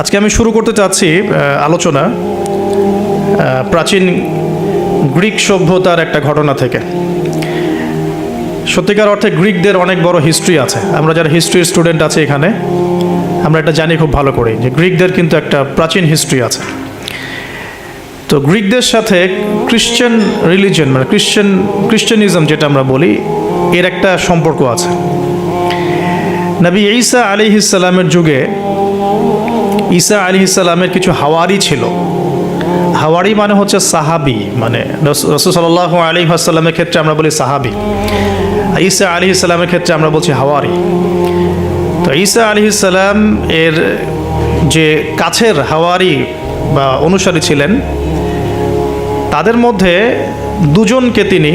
আজকে আমি শুরু করতে চাচ্ছি আলোচনা প্রাচীন গ্রিক সভ্যতার একটা ঘটনা থেকে। সত্যিকার অর্থে গ্রিকদের অনেক বড় হিস্ট্রি আছে। আমরা যারা হিস্ট্রির স্টুডেন্ট আছে এখানে, আমরা এটা জানি খুব ভালো করে যে গ্রিকদের কিন্তু একটা প্রাচীন হিস্ট্রি আছে। তো গ্রিকদের সাথে খ্রিশ্চান রিলিজিয়ন মানে খ্রিশ্চানিজম যেটা আমরা বলি, এর একটা সম্পর্ক আছে। নবী ঈসা আলাইহিস সালামের যুগে ঈসা আলাইহিস সালামের কিছু হাওয়ারি ছিল। হাওয়ারি মানে হচ্ছে সাহাবি, মানে রাসূল সাল্লাল্লাহু আলাইহি ওয়াসাল্লামের ক্ষেত্রে আমরা বলি সাহাবি, ঈসা আলাইহিস সালামের ক্ষেত্রে আমরা বলছি হাওয়ারি। তো ঈসা আলাইহিস সালাম এর যে কাছের হাওয়ারি বা অনুসারী ছিলেন, তাদের মধ্যে দুজনকে তিনি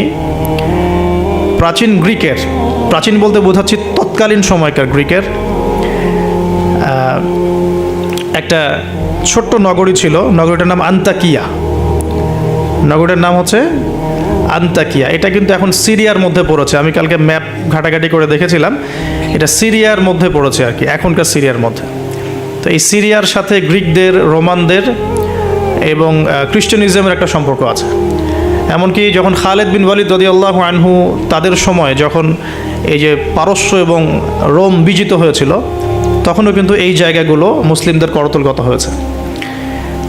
প্রাচীন গ্রিকের, প্রাচীন বলতে বোঝাচ্ছি তৎকালীন সময়কার গ্রিকের একটা ছোট্ট নগরী ছিল। নগরীটার নাম আন্তাকিয়া। নগরীটার নাম হচ্ছে আন্তাকিয়া। এটা কিন্তু এখন সিরিয়ার মধ্যে পড়েছে। আমি কালকে ম্যাপ ঘাটাঘাটি করে দেখেছিলাম, এটা সিরিয়ার মধ্যে পড়েছে আর কি, এখনকার সিরিয়ার মধ্যে। তো এই সিরিয়ার সাথে গ্রিকদের, রোমানদের এবং খ্রিস্টানিজমের একটা সম্পর্ক আছে। এমনকি যখন খালেদ বিন ওয়ালিদ রাদিয়াল্লাহু আনহু তাদের সময় যখন এই যে পারস্য এবং রোম বিজিত হয়েছিল, তখনও কিন্তু এই জায়গাগুলো মুসলিমদের করতলগত হয়েছে।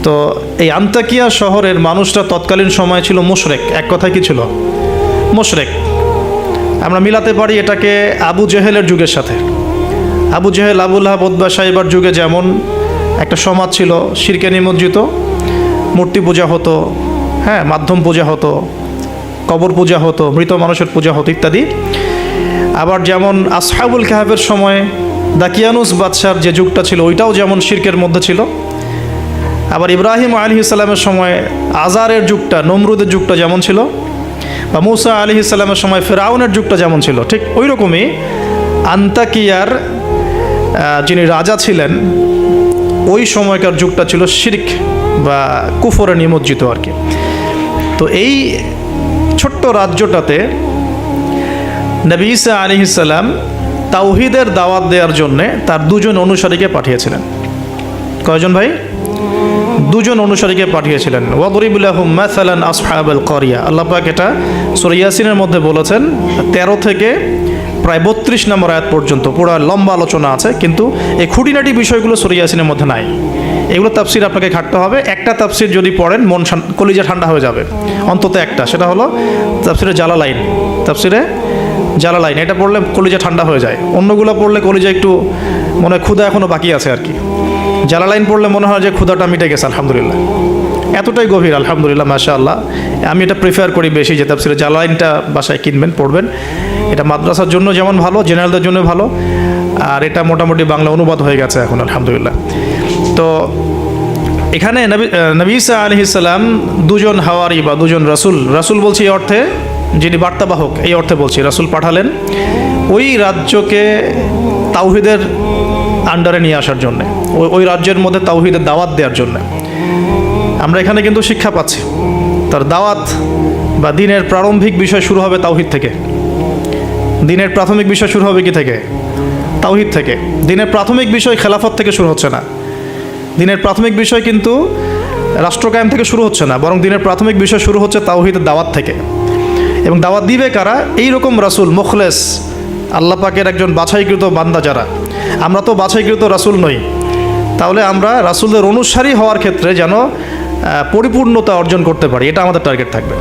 তো এই আন্তাকিয়া শহরের মানুষরা তৎকালীন সময় ছিল মুশরিক। এক কথায় কি ছিল? মুশরিক। আমরা মিলাতে পারি এটাকে আবু জেহেলের যুগের সাথে। আবু জেহেল, আবু লাহাব, উতবা, শাইবার যুগে যেমন একটা সমাজ ছিল শিরকে নিমজ্জিত, মূর্তি পূজা হতো, হ্যাঁ, মাধ্যম পূজা হতো, কবর পূজা হতো, মৃত মানুষের পূজা হতো ইত্যাদি। আবার যেমন আসহাবুল কাহাফের সময় দাকিয়ানুস বাদশার যে যুগটা ছিল, ওইটাও যেমন শিরকের মধ্যে ছিল। আবার ইব্রাহিম আলাইহিস সালামের সময় আজারের যুগটা, নমরুদের যুগটা যেমন ছিল, বা মুসা আলাইহিস সালামের সময় ফেরাউনের যুগটা যেমন ছিল, ঠিক ওই রকমই আন্তাকিয়ার যিনি রাজা ছিলেন, ওই সময়কার যুগটা ছিল শিরক বা কুফরে নিমজ্জিত আর কি। তো এই ছোট্ট রাজ্যটাতে নবী ঈসা আলাইহিস সালাম তাওহীদের দাওয়াত দেওয়ার জন্যে তার দুজন অনুসারীকে পাঠিয়েছিলেন। কয়জন ভাই? দুজন অনুসারীকে পাঠিয়েছিলেন। ওয়াদরিব লাহুম মাসালান আসহাবাল ক্বরিয়া। আল্লাহ পাক এটা সূরা ইয়াসিনের মধ্যে বলেছেন, 13 থেকে প্রায় 32 নম্বর আয়াত পর্যন্ত পুরো লম্বা আলোচনা আছে, কিন্তু এই খুঁটিনাটি বিষয়গুলো সূরা ইয়াসিনের মধ্যে নাই। এগুলো তাফসির আপনাকে ঘাটতে হবে। একটা তাফসির যদি পড়েন মন কলিজা ঠান্ডা হয়ে যাবে, অন্তত একটা, সেটা হলো তাফসিরে জালালাইন। তাফসিরে জালালাইন এটা পড়লে কলিজা ঠান্ডা হয়ে যায়। অন্যগুলো পড়লে কলিজা একটু মনে হয় ক্ষুধা এখনও বাকি আছে আর কি। জালালাইন পড়লে মনে হয় যে ক্ষুধাটা মিটে গেছে, আলহামদুলিল্লাহ, এতটাই গভীর, আলহামদুলিল্লাহ, মাশাআল্লাহ। আমি এটা প্রিফার করি বেশি, যে তাফসিরে জালালাইনটা বাসায় কিনবেন, পড়বেন। এটা মাদ্রাসার জন্য যেমন ভালো, জেনারেলদের জন্য ভালো, আর এটা মোটামুটি বাংলা অনুবাদ হয়ে গেছে এখন, আলহামদুলিল্লাহ। তো এখানে নবী ঈসা আলাইহিস সালাম দুজন হাওয়ারি বা দুজন রাসূল বলছি এই অর্থে, যিনি বার্তাবাহক এই অর্থে বলছি, রাসূল পাঠালেন ওই রাজ্যকে তাওহীদের আন্ডারে নিয়ে আসার জন্যে, ওই রাজ্যের মধ্যে তাওহীদের দাওয়াত দেওয়ার জন্যে। আমরা এখানে কিন্তু শিক্ষা পাচ্ছি, তার দাওয়াত বা দিনের প্রারম্ভিক বিষয় শুরু হবে তাওহীদ থেকে। দিনের প্রাথমিক বিষয় শুরু হবে কি থেকে? তাওহীদ থেকে। দিনের প্রাথমিক বিষয় খেলাফত থেকে শুরু হচ্ছে না। দিনের প্রাথমিক বিষয় কিন্তু রাষ্ট্র কায়েম থেকে শুরু হচ্ছে না, বরং দিনের প্রাথমিক বিষয় শুরু হচ্ছে তাওহীদের দাওয়াত থেকে। এবং দাওয়াত দিবে কারা? এইরকম রাসূল, মুখলেস, আল্লাহ পাকের একজন বাছাইকৃত বান্দা যারা। আমরা তো বাছাইকৃত রাসূল নই, তাহলে আমরা রাসূলদের অনুসারী হওয়ার ক্ষেত্রে যেন পরিপূর্ণতা অর্জন করতে পারি, এটা আমাদের টার্গেট থাকবে।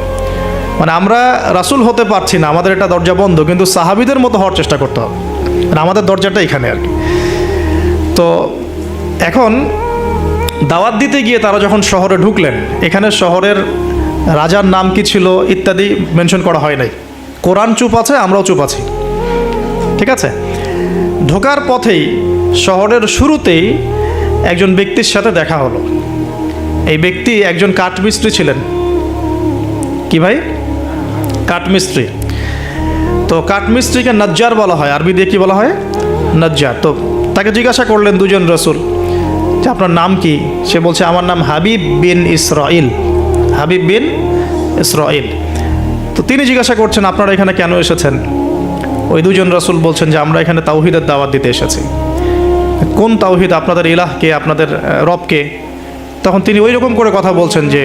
মানে আমরা রাসূল হতে পারছি না, আমাদের এটা দরজা বন্ধ, কিন্তু সাহাবীদের মতো হওয়ার চেষ্টা করতে হবে। মানে আমাদের দরজাটা এখানে আর কি। তো এখন দাওয়াত দিতে গিয়ে তারা যখন শহরে ঢুকলেন, এখানে শহরের রাজার নাম কি ছিল ইত্যাদি মেনশন করা হয় নাই। কোরআন চুপ আছে, আমরাও চুপ আছি, ঠিক আছে। ঢোকার পথেই শহরের শুরুতেই একজন ব্যক্তির সাথে দেখা হলো। এই ব্যক্তি একজন কাঠমিস্ত্রি ছিলেন। কি ভাই? কাঠমিস্ত্রি। তো কাঠমিস্ত্রিকে নজ্জার বলা হয়, আরবি দিয়ে কি বলা হয়? নজ্জার। তো তাকে জিজ্ঞাসা করলেন দুজন রাসূল যে আপনার নাম কি? সে বলছে আমার নাম হাবিব বিন ইসরাইল। হাবিব বিন ইসরাইল। তো তিনি জিজ্ঞাসা করছেন আপনারা এখানে কেন এসেছেন? ওই দুজন রাসূল বলছেন যে আমরা এখানে তাওহীদের দাওয়াত দিতে এসেছি। কোন তাওহীদ, আপনাদের ইলাহকে, আপনাদের রবকে? তখন তিনি ওই রকম করে কথা বলছেন যে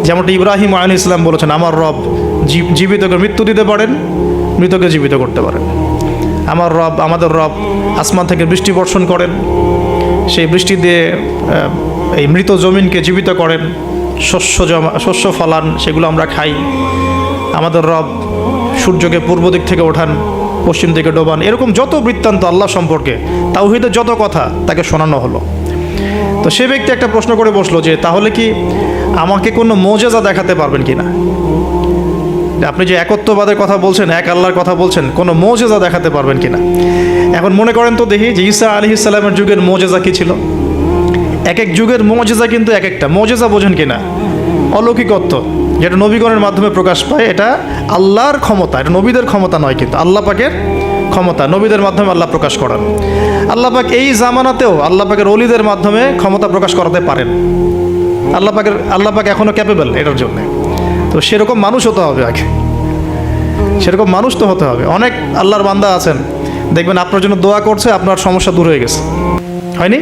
যেমনটা ইব্রাহিম আলাইহিস সালাম বলেছেন, আমার রব জীবিতকে মৃত্যু দিতে পারেন, মৃতকে জীবিত করতে পারেন। আমার রব, আমাদের রব আসমান থেকে বৃষ্টি বর্ষণ করেন, সেই বৃষ্টি দিয়ে এই মৃত জমিনকে জীবিত করেন, শস্য ফলান, সেগুলো আমরা খাই। আমাদের রব সূর্যকে পূর্ব দিক থেকে ওঠান, পশ্চিম দিকে ডোবান। এরকম যত বৃত্তান্ত আল্লাহ সম্পর্কে, তাওহীদের যত কথা তাকে শোনানো হলো। তো সে ব্যক্তি একটা প্রশ্ন করে বসলো যে তাহলে কি আমাকে কোনো মোজেজা দেখাতে পারবেন কি না? আপনি যে একত্ববাদের কথা বলছেন, এক আল্লাহর কথা বলছেন, কোনো মোজেজা দেখাতে পারবেন কি না? এখন মনে করেন তো দেখি যে ঈসা আলাইহিস সালামের যুগের মোজেজা কী ছিল। এক এক যুগের মোজেজা কিন্তু এক একটা। মোজেজা বোঝেন কি না? অলৌকিকত্ব, যেটা নবীগণের মাধ্যমে প্রকাশ পায়। এটা আল্লাহর ক্ষমতা, এটা নবীদের ক্ষমতা নয়, কিন্তু আল্লাহ পাকের ক্ষমতা, নবীদের মাধ্যমে আল্লাহ প্রকাশ করান। আল্লাহ পাক এই জামানাতেও আল্লাহ পাকের ওলিদের মাধ্যমে ক্ষমতা প্রকাশ করাতে পারেন। আল্লাহ পাক এখনও ক্যাপেবল এটার জন্য। তো সেরকম মানুষ হতে হবে আগে, সেরকম মানুষ তো হতে হবে। অনেক আল্লাহর বান্দা আছেন, দেখবেন আপনার জন্য দোয়া করছে, আপনার সমস্যা দূর হয়ে গেছে, হয়নি?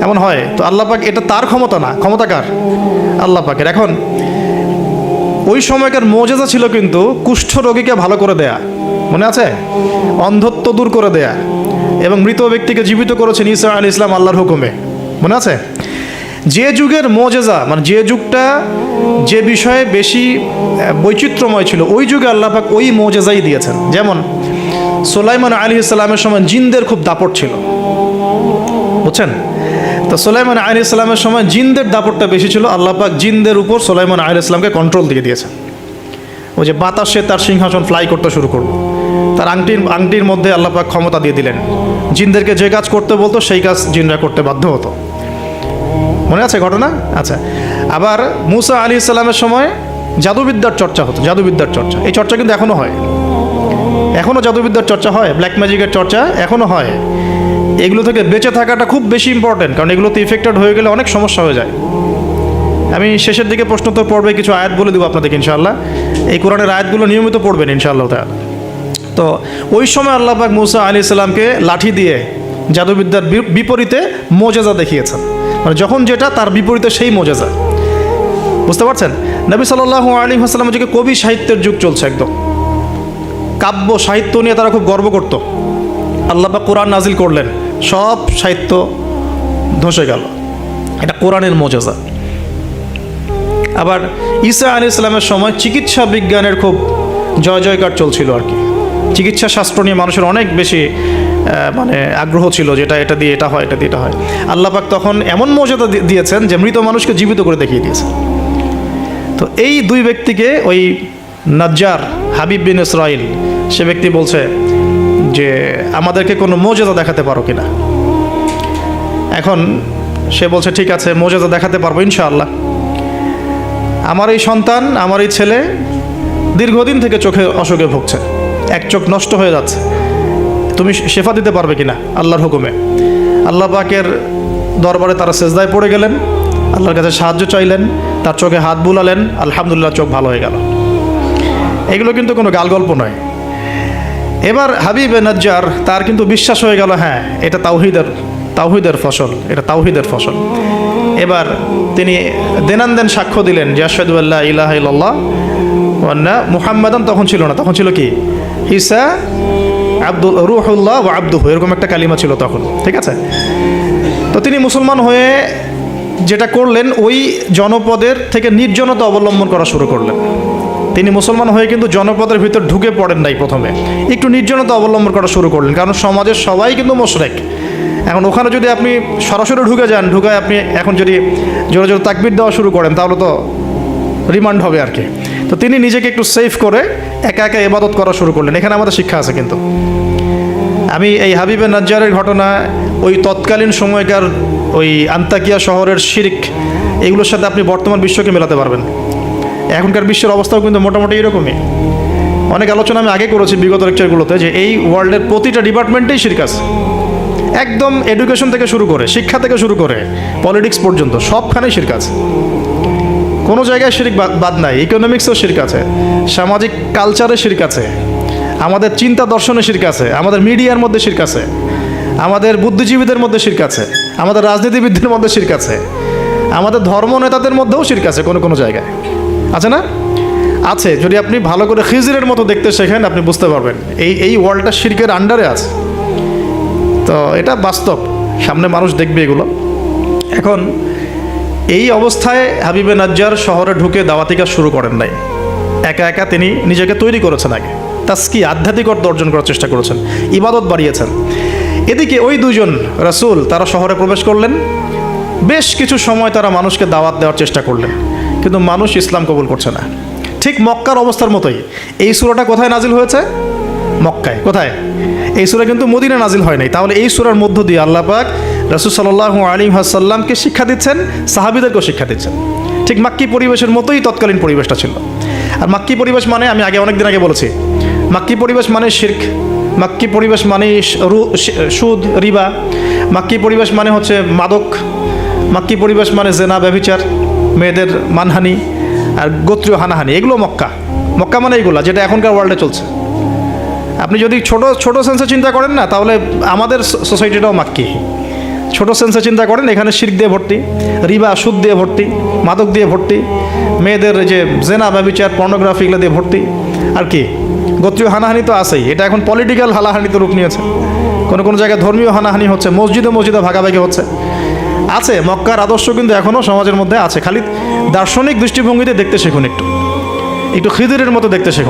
এমন হয়। তো আল্লাহ পাক, এটা তার ক্ষমতা না, ক্ষমতা কার? আল্লাহ পাকের। এখন ওই সময়কার মোজেজা ছিল কিন্তু কুষ্ঠ রোগীকে ভালো করে দেয়া, মনে আছে? অন্ধত্ব দূর করে দেয়া, এবং মৃত ব্যক্তিকে জীবিত করেছেন ঈসা আলাইহিস সালাম আল্লাহর হুকুমে, মনে আছে? যে যুগের মোজেজা, মানে যে যুগটা, যে বিষয়ে বেশি বৈচিত্র্যময় ছিল, ওই যুগে আল্লাহ পাক ওই মোজেজাই দিয়েছেন। যেমন সুলাইমান আলাইহিস সালামের সময় জিনদের খুব দাপট ছিল, বুঝছেন? তো সুলাইমান আলাইহিস সালামের সময় জিনদের দাপটটা বেশি ছিল। আল্লাহ পাক জিনদের উপর সুলাইমান আলাইহিস সালামকে কন্ট্রোল দিয়ে দিয়েছেন। ওই যে বাতাসে তার সিংহাসন ফ্লাই করতে শুরু করলো, তার আংটির মধ্যে আল্লাহ পাক ক্ষমতা দিয়ে দিলেন। জিনদেরকে যে কাজ করতে বলতো সেই কাজ জিনরা করতে বাধ্য হতো, মনে আছে ঘটনা? আচ্ছা, আবার মুসা আলাইহিস সালামের সময় জাদুবিদ্যার চর্চা হতো, জাদুবিদ্যার চর্চা। এই চর্চা কিন্তু এখনও হয়, এখনও জাদুবিদ্যার চর্চা হয়, ব্ল্যাক ম্যাজিকের চর্চা এখনও হয়। এগুলো থেকে বেঁচে থাকাটা খুব বেশি ইম্পর্টেন্ট, কারণ এগুলোতে ইফেক্টেড হয়ে গেলে অনেক সমস্যা হয়ে যায়। আমি শেষের দিকে প্রশ্নোত্তর পর্বে কিছু আয়াত বলে দেবো আপনাদেরকে ইনশাআল্লাহ। এই কোরআনের আয়াতগুলো নিয়মিত পড়বেন ইনশাআল্লাহ তাআলা। তো ওই সময় আল্লাহ পাক মুসা আলাইহিস সালামকে লাঠি দিয়ে জাদুবিদ্যার বিপরীতে মোজেজা দেখিয়েছেন, মানে যখন যেটা তার বিপরীতে সেই মোজেজা, বুঝতে পারছেন? নবী সাল্লাল্লাহু আলাইহি ওয়াসাল্লামের যুগে কবি সাহিত্যের যুগ চলছে, একদম কাব্য সাহিত্য নিয়ে তারা খুব গর্ব করত। আল্লাহ পাক কোরআন নাজিল করলেন, সব সাহিত্য ধসে গেল। এটা কোরআনের মোজেজা। আবার ঈসা আলাইহিস সালামের সময় চিকিৎসা বিজ্ঞানের খুব জয় জয়কার চলছিল আর কি। চিকিৎসা শাস্ত্র নিয়ে মানুষের অনেক বেশি মানে আগ্রহ ছিল, যেটা এটা দিয়ে এটা হয়, এটা দিয়ে এটা হয়। আল্লাহ পাক তখন এমন মর্যাদা দিয়েছেন যে মৃত মানুষকে জীবিত করে দেখিয়ে দিয়েছেন। তো এই দুই ব্যক্তিকে ওই নাজ্জার হাবিব বিন ইসরাইল, সে ব্যক্তি বলছে যে আমাদেরকে কোনো মোজেজা দেখাতে পারো কিনা। এখন সে বলছে ঠিক আছে, মোজেজা দেখাতে পারবো ইনশাআল্লাহ। আমার এই সন্তান, আমার এই ছেলে দীর্ঘদিন থেকে চোখে অসুখে ভুগছে, এক চোখ নষ্ট হয়ে যাচ্ছে, তুমি শেফা দিতে পারবে কিনা আল্লাহর হুকুমে। আল্লাহ পাকের দরবারে তারা সেজদায় পড়ে গেলেন, আল্লাহর কাছে সাহায্য চাইলেন, তার চোখে হাত বুলালেন, আলহামদুলিল্লাহ চোখ ভালো হয়ে গেল। এগুলো কিন্তু কোনো গালগল্প নয়। এবার হাবিবে নাজ্জার, তার কিন্তু বিশ্বাস হয়ে গেল, হ্যাঁ এটা তাওহীদের ফসল, এটা তাওহীদের ফসল। এবার তিনি দেনান সাক্ষ্য দিলেন যে আশহাদু আল্লা ইলাহা ইল্লাল্লাহ ওয়া আন্না মুহাম্মাদান, তখন ছিল না, তখন ছিল কি ঈসা রূহুল্লাহ ওয়া আবদুহু, এরকম একটা কালিমা ছিল তখন, ঠিক আছে? তো তিনি মুসলমান হয়ে যেটা করলেন, ওই জনপদের থেকে নির্জনতা অবলম্বন করা শুরু করলেন। তিনি মুসলমান হয়ে কিন্তু জনপদের ভিতর ঢুকে পড়েন নাই, প্রথমে একটু নির্জনতা অবলম্বন করা শুরু করলেন, কারণ সমাজের সবাই কিন্তু মুশরিক। এখন ওখানে যদি আপনি সরাসরি ঢুকে যান, ঢুকায় আপনি এখন যদি জোরে জোরে তাকবীর দেওয়া শুরু করেন, তাহলে তো রিমান্ড হবে আর কি। তো তিনি নিজেকে একটু সেফ করে একা একা ইবাদত করা শুরু করলেন। এখানে আমাদের শিক্ষা আছে কিন্তু। আমি এই হাবিবে নাজ্জারের ঘটনা, ওই তৎকালীন সময়কার ওই আন্তাকিয়া শহরের শিরক, এগুলোর সাথে আপনি বর্তমান বিশ্বকে মেলাতে পারবেন। এখনকার বিশ্বের অবস্থাও কিন্তু মোটামুটি এরকমই। অনেক আলোচনা আমি আগে করেছি বিগত লেকচারগুলোতে, যে এই ওয়ার্ল্ডের প্রতিটা ডিপার্টমেন্টেই শিরক আছে, একদম এডুকেশন থেকে শুরু করে, শিক্ষা থেকে শুরু করে পলিটিক্স পর্যন্ত সবখানেই শিরক আছে। কোনো জায়গায় শিরক বাদ নাই। ইকোনমিক্সেও শিরক আছে, সামাজিক কালচারে শিরক আছে, আমাদের চিন্তা দর্শনে শিরক আছে, আমাদের মিডিয়ার মধ্যে শিরক আছে, আমাদের বুদ্ধিজীবীদের মধ্যে শিরক আছে, আমাদের রাজনীতিবিদদের মধ্যে শিরক আছে, আমাদের ধর্ম নেতাদের মধ্যেও শিরক আছে কোনো কোনো জায়গায়, আছে না? আছে। যদি আপনি ভালো করে খিজিরের মতো দেখতে শেখেন আপনি বুঝতে পারবেন এই ওয়ার্ল্ডটা শিরকের আন্ডারে আছে। তো এটা বাস্তব, সামনে মানুষ দেখবে এগুলো। এখন এই অবস্থায় হাবিবে নাজ্জার শহরে ঢুকে দাওয়াতি কাজ শুরু করেন নাই, একা একা তিনি নিজেকে তৈরি করেছেন, আগে তাস্কি আধ্যাত্মিক অর্থ অর্জন করার চেষ্টা করেছেন, ইবাদত বাড়িয়েছেন। এদিকে ওই দুজন রাসূল তারা শহরে প্রবেশ করলেন, বেশ কিছু সময় তারা মানুষকে দাওয়াত দেওয়ার চেষ্টা করলেন, কিন্তু মানুষ ইসলাম কবুল করছে না। ঠিক মক্কার অবস্থার মতোই। এই সূরাটা কোথায় নাজিল হয়েছে? মক্কায়। কোথায়? এই সূরা কিন্তু মদিনা নাজিল হয় নাই। তাহলে এই সূরার মধ্য দিয়ে আল্লাহ পাক রাসূল সাল্লাল্লাহু আলাইহি ওয়াসাল্লামকে শিক্ষা দিচ্ছেন, সাহাবীদেরকেও শিক্ষা দিচ্ছেন। ঠিক মাক্কি পরিবেশের মতোই তৎকালীন পরিবেশটা ছিল। আর মাক্কি পরিবেশ মানে আমি অনেকদিন আগে বলেছি, মাক্কি পরিবেশ মানে শিরক, মাক্কি পরিবেশ মানে সুদ, রিবা, মাক্কি পরিবেশ মানে হচ্ছে মাদক, মাক্কি পরিবেশ মানে জেনা, ব্যভিচার, মেয়েদের মানহানি আর গোত্রীয় হানাহানি, এগুলো মক্কা। মক্কা মানে এইগুলো যেটা এখনকার ওয়ার্ল্ডে চলছে। আপনি যদি ছোট সেন্সে চিন্তা করেন না, তাহলে আমাদের সোসাইটিটাও মাক্কি। ছোট সেন্সে চিন্তা করেন, এখানে শিরক দিয়ে ভর্তি, রিবা সুদ দিয়ে ভর্তি, মাদক দিয়ে ভর্তি, মেয়েদের যে জেনা ব্যভিচার পর্নোগ্রাফি এগুলো দিয়ে ভর্তি, আর কি গোত্রীয় হানাহানি তো আছেই। এটা এখন পলিটিক্যাল হানাহানিতে রূপ নিয়েছে, কোনো কোনো জায়গায় ধর্মীয় হানাহানি হচ্ছে, মসজিদে ভাগাভাগি হচ্ছে। আছে মক্কার আদর্শ কিন্তু এখনও সমাজের মধ্যে আছে, খালি দার্শনিক দৃষ্টিভঙ্গিতে দেখতে শিখুন, একটু খিদিরের মতো দেখতে শিখুন।